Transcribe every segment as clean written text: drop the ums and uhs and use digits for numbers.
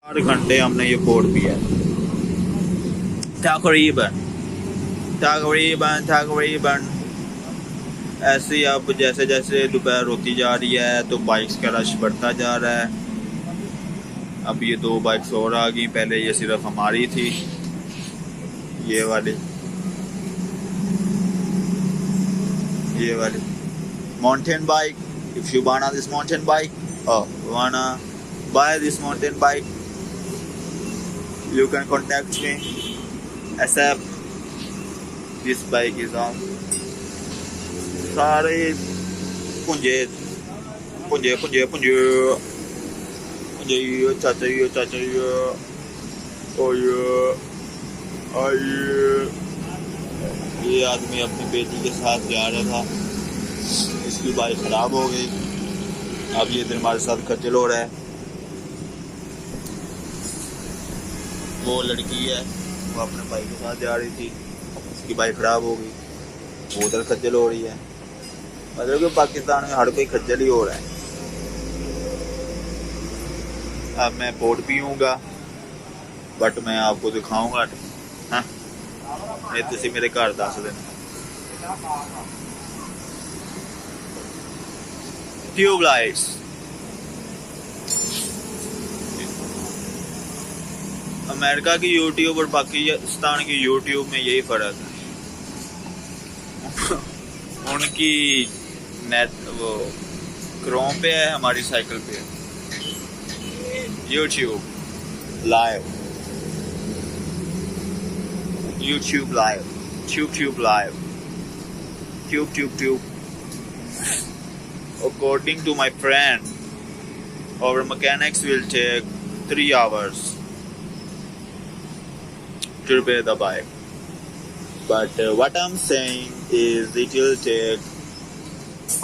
4 घंटे हमने ये पोर्ट पिया तकरीबन तकरीबन तकरीबन। ऐसे ही अब जैसे जैसे दोपहर होती जा रही है तो बाइक्स का रश बढ़ता जा रहा है। अब ये 2 बाइक्स और आ गई, पहले ये सिर्फ हमारी थी, ये वाली mountain bike. If you wanna this mountain bike, oh wanna buy this mountain bike, you can contact me except this bike is on। सारे पुंजे पुंजे पुंजे पुंजे पुंजे चाचा और ये आदमी अपनी बेटी के साथ जा रहा था, इसकी बाइक खराब हो गई। अब ये इधर हमारे साथ खच्चल हो रहा है। वो लड़की है, वो अपने भाई के साथ जा रही थी, उसकी बाइक खराब हो गई, वो उधर खच्चल हो रही है। मतलब कि पाकिस्तान में हर कोई खच्चल ही हो रहा है। अब मैं पोर्ट पीऊँगा, बट मैं आपको दिखाऊंगा। हाँ, नहीं तुसी मेरे घर दस देना। ट्यूबलाइट्स, अमेरिका की यूट्यूब और पाकिस्तान की यूट्यूब में यही फर्क है। उनकी नेट वो क्रोम पे है, हमारी साइकिल पे है। YouTube live, YouTube live, tube live, tube. According to my friend, our mechanics will take 3 hours to repair the bike. But what I'm saying is it will take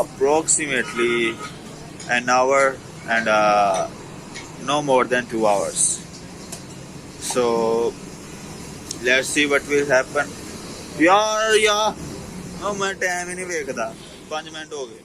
approximately an hour and no more than 2 hours. So let's see what will happen। यार मैं time ही नहीं देखता, 5 minute हो गए।